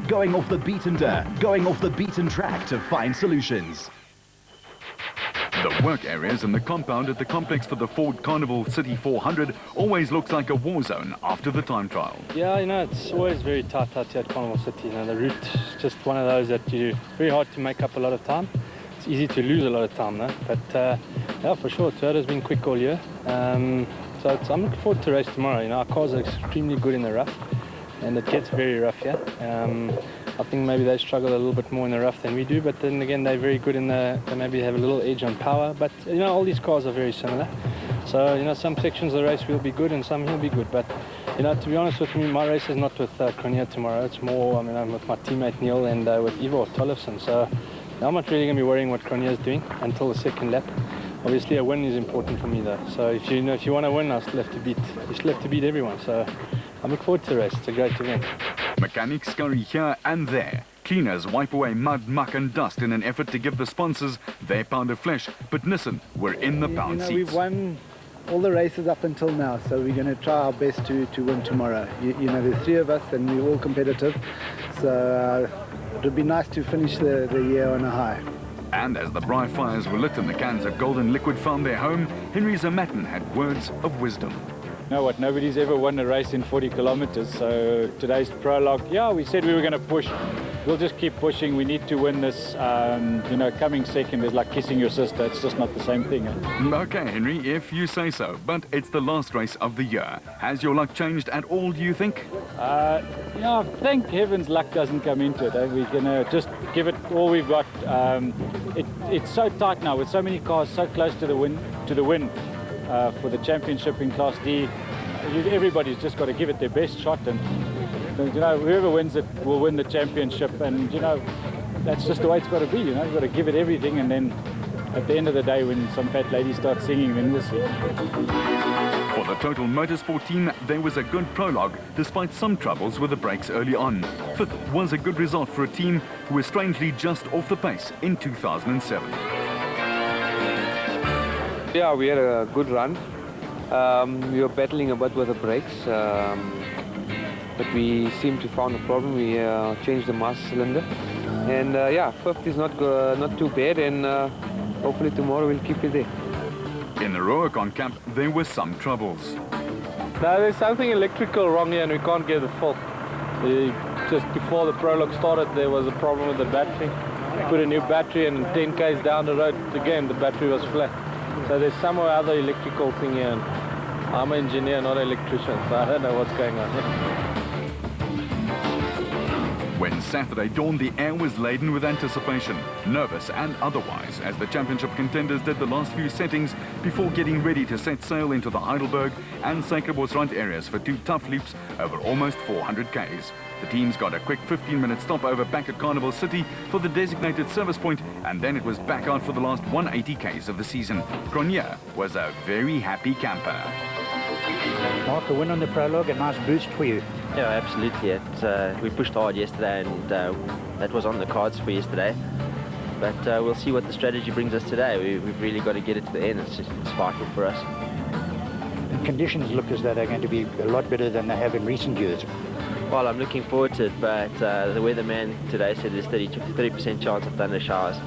going off the beaten track to find solutions. The work areas in the compound at the complex for the Ford Carnival City 400 always looks like a war zone after the time trial. Yeah, it's always very tight out here at Carnival City. The route is just one of those that very hard to make up a lot of time. It's easy to lose a lot of time though, but yeah, for sure, Toyota's been quick all year. I'm looking forward to the race tomorrow. Our cars are extremely good in the rough, and it gets very rough here. I think maybe they struggle a little bit more in the rough than we do, but then again, they're very good they maybe have a little edge on power, but all these cars are very similar. So, some sections of the race will be good and some will be good, but, to be honest with me, my race is not with Kronia tomorrow. It's more, I'm with my teammate Neil and with Ivo Tollefson, so I'm not really going to be worrying what Kronia is doing until the second lap. Obviously, a win is important for me though, so if you want to win, you still have to beat everyone, so I look forward to the race. It's a great event. Mechanics scurry here and there. Cleaners wipe away mud, muck and dust in an effort to give the sponsors their pound of flesh. But Nissan were in the pound seats. We've won all the races up until now, so we're going to try our best to win tomorrow. There's three of us and we're all competitive, so it would be nice to finish the year on a high. And as the bright fires were lit and the cans of golden liquid found their home, Henry Zermatten had words of wisdom. You know what, nobody's ever won a race in 40 kilometers, so today's prologue, yeah, we said we were going to push. We'll just keep pushing. We need to win this. Coming second is like kissing your sister. It's just not the same thing. Okay, Henry, if you say so. But it's the last race of the year. Has your luck changed at all, do you think? Thank heavens luck doesn't come into it. We're going to just give it all we've got. It's so tight now with so many cars so close to the win. For the championship in Class D, everybody's just got to give it their best shot, and whoever wins it will win the championship, and that's just the way it's got to be. You've got to give it everything, and then at the end of the day, when some fat lady starts singing, then we'll see. For the Total Motorsport team, there was a good prologue, despite some troubles with the brakes early on. Fifth was a good result for a team who was strangely just off the pace in 2007. Yeah, we had a good run. We were battling a bit with the brakes, but we seemed to found a problem. We changed the master cylinder, and fifth is not too bad, and hopefully tomorrow we'll keep it there. In the Roacon camp, there were some troubles. No, there's something electrical wrong here, and we can't get the fault. Just before the prologue started, there was a problem with the battery. We put a new battery, and 10 k's down the road again, the battery was flat. So there's some other electrical thing here. I'm an engineer, not an electrician, so I don't know what's going on. When Saturday dawned, the air was laden with anticipation, nervous and otherwise, as the championship contenders did the last few settings before getting ready to set sail into the Heidelberg and Suikerbosrand areas for two tough leaps over almost 400 k's. The teams got a quick 15-minute stopover back at Carnival City for the designated service point, and then it was back out for the last 180 k's of the season. Kronia was a very happy camper. Mark, a win on the prologue, a nice boost for you. Yeah, absolutely. We pushed hard yesterday, and that was on the cards for yesterday. But we'll see what the strategy brings us today. We've really got to get it to the end. It's vital for us. The conditions look as though they're going to be a lot better than they have in recent years. Well, I'm looking forward to it, but the weatherman today said there's 30% chance of thunder showers.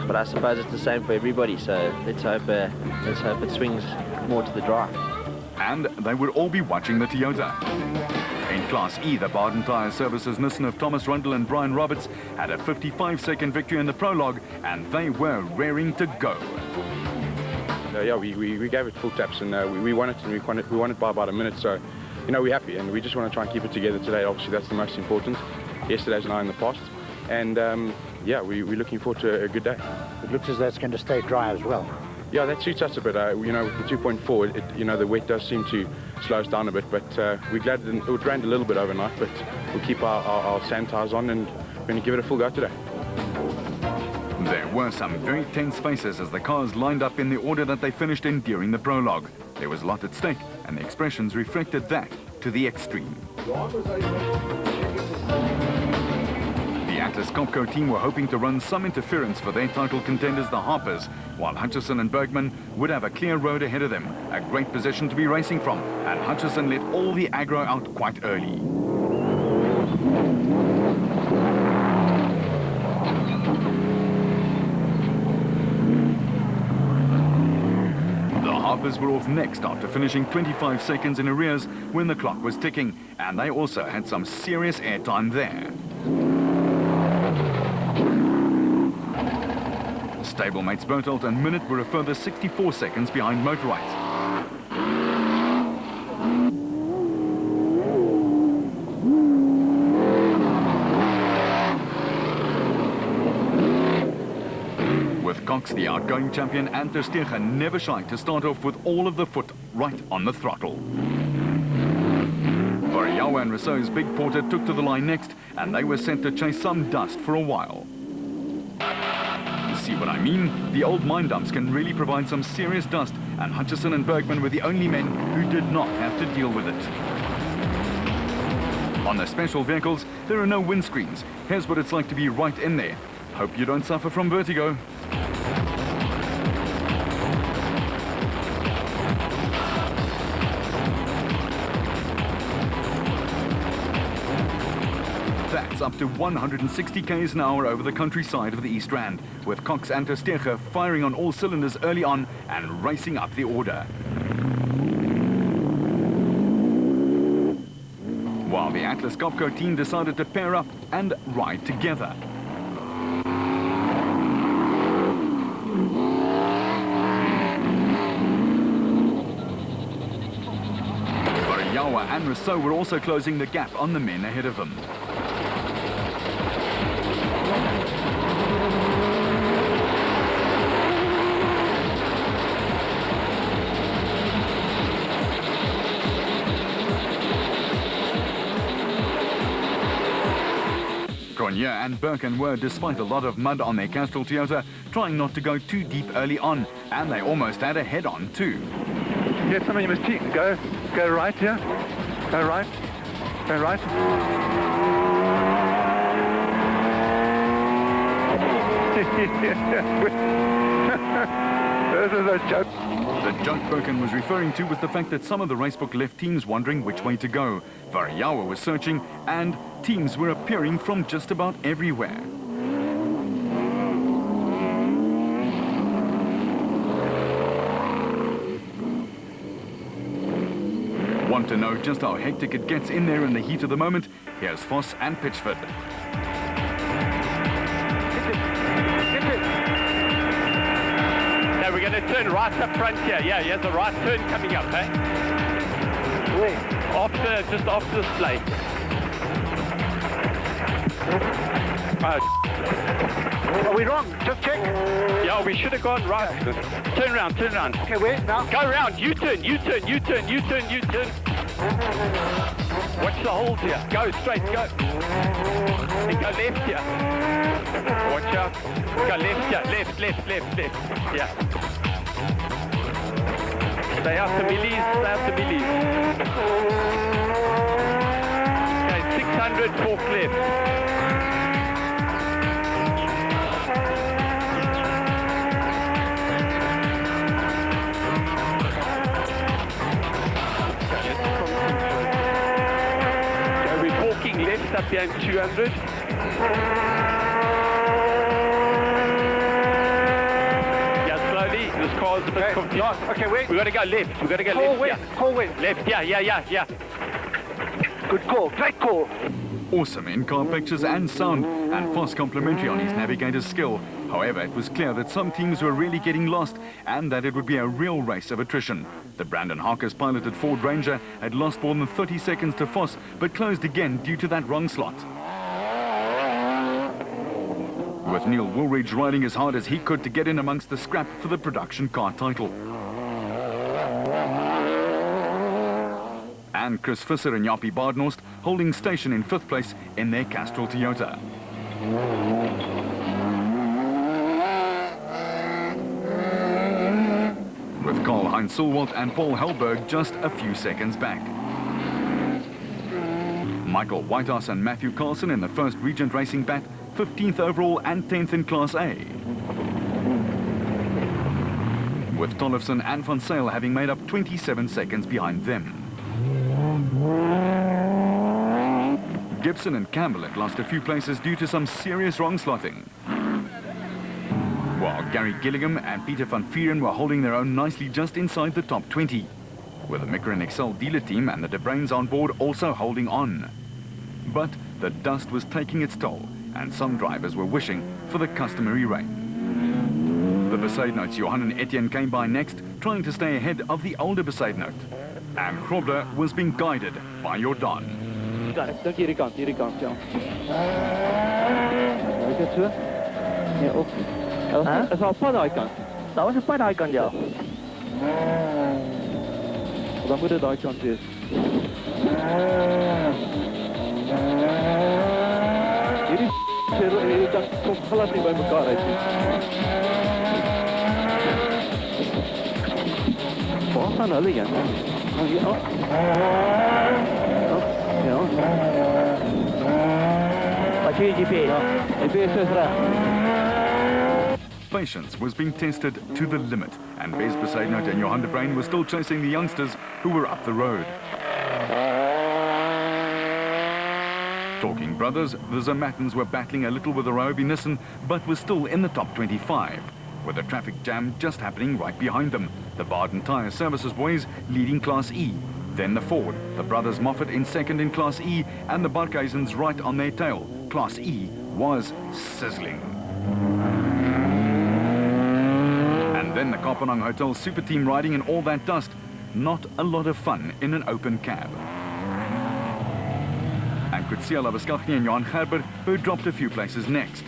But I suppose it's the same for everybody, so let's hope it swings more to the dry. And they would all be watching the Toyota. In Class E, the Baden Tyre Services Nissan of Thomas Rundle and Brian Roberts had a 55-second victory in the prologue, and they were raring to go. We gave it full taps, and we won it, and we won it by about a minute, so we're happy, and we just want to try and keep it together today. Obviously, that's the most important. Yesterday's an eye in the past, and we're looking forward to a good day. It looks as though it's going to stay dry as well. Yeah, that suits us a bit. With the 2.4, the wet does seem to slow us down a bit, but we're glad it rained a little bit overnight, but we'll keep our sand tires on, and we're going to give it a full go today. There were some very tense faces as the cars lined up in the order that they finished in during the prologue. There was a lot at stake, and the expressions reflected that to the extreme. The Atlas Copco team were hoping to run some interference for their title contenders, the Harpers, while Hutchison and Bergman would have a clear road ahead of them, a great position to be racing from, and Hutchison let all the aggro out quite early. Harpers were off next after finishing 25 seconds in arrears when the clock was ticking, and they also had some serious airtime there. Stablemates Bertolt and Minute were a further 64 seconds behind Motorite. With Cox, the outgoing champion, and Ter Stegen never shy to start off with all of the foot right on the throttle. Variawa and Rousseau's Big Porter took to the line next, and they were sent to chase some dust for a while. See what I mean? The old mine dumps can really provide some serious dust, and Hutchison and Bergman were the only men who did not have to deal with it. On the special vehicles, there are no windscreens. Here's what it's like to be right in there. Hope you don't suffer from vertigo. That's up to 160 k's an hour over the countryside of the East Rand, with Cox and Ter Stegen firing on all cylinders early on and racing up the order. While the Atlas Copco team decided to pair up and ride together. Variawa and Rousseau were also closing the gap on the men ahead of them. Grenier and Birkin were, despite a lot of mud on their Castrol Toyota, trying not to go too deep early on, and they almost had a head-on too. Yes, something you must go right here. Go right. Go right. This is a joke. The joke Birkin was referring to was the fact that some of the racebook left teams wondering which way to go. Variawa was searching, and teams were appearing from just about everywhere. Want to know just how hectic it gets in there in the heat of the moment? Here's Voss and Pitchford. No, we're going to turn right up front here. Yeah, there's a right turn coming up, eh? Where? Just after this place. Are we wrong? Just check. Yeah, we should have gone right. Turn around. Okay, where now? Go around, U-turn. Watch the holes here. Go straight, go. And go left here. Watch out. Go left here. Left. Yeah. Stay out the millies. Okay, 600, fork left. Left up here in 200. Yeah, slowly. This car's a bit confused. Okay, wait. We've got to go left. Call west. Left, yeah. Good call. Great call. Awesome in-car pictures and sound, and Voss complimentary on his navigator's skill. However, it was clear that some teams were really getting lost and that it would be a real race of attrition. The Brandon Harker's piloted Ford Ranger had lost more than 30 seconds to Voss, but closed again due to that wrong slot. With Neil Woolridge riding as hard as he could to get in amongst the scrap for the production car title. And Chris Visser and Jaapie Baardnorst holding station in 5th place in their Castrol Toyota. With Karl-Heinz Sulwalt and Paul Helberg just a few seconds back. Michael Whitehouse and Matthew Carlson in the first Regent Racing bat, 15th overall and 10th in Class A. With Tollefson and Van Sale having made up 27 seconds behind them. Gibson and Campbell had lost a few places due to some serious wrong slotting. while Gary Gilligan and Peter van Vieren were holding their own nicely just inside the top 20, with the Micra and Excel dealer team and the De Bruins on board also holding on. But the dust was taking its toll, and some drivers were wishing for the customary rain. The Besaidnotes Johan and Etienne came by next, trying to stay ahead of the older Besaidnote. And Grobler was being guided by Jordan. Dink hierdie kant, ja. Weet dit so? Nee, op. Is al pad daai kant. Daar was 'n pad daai kant, ja. Dan moet dit daai kant wees. Hierdie kant kom glad nie by mekaar uit nie. Waar gaan hulle heen? Nou hier af. Ja. Wat jy GPS? GPS is reg. Patience was being tested to the limit, and Bez Besaidnote and Johan de Bruin were still chasing the youngsters who were up the road. Talking brothers, the Zermattens were battling a little with the Ryobi Nissan, but were still in the top 25, with a traffic jam just happening right behind them. The Baden Tyre Services boys leading Class E. Then the Ford, the brothers Moffat in second in Class E, and the Barkhuizens right on their tail. Class E was sizzling. And then the Kopenhagen Hotel super team riding in all that dust. Not a lot of fun in an open cab. And Kutsiela Beskalchny and Johan Gerber, who dropped a few places next.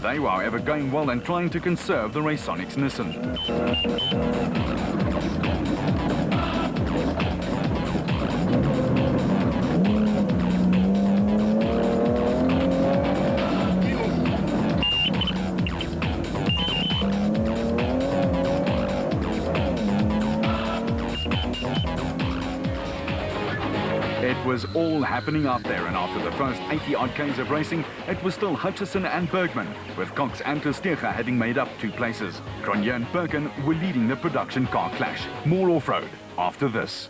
They were, however, going well and trying to conserve the Raconics Nissan. It was all happening out there, and after the first 80-odd Ks of racing, it was still Hutchison and Bergman, with Cox and Tersteega having made up 2 places. Cronje and Perkin were leading the production car clash. More off-road after this.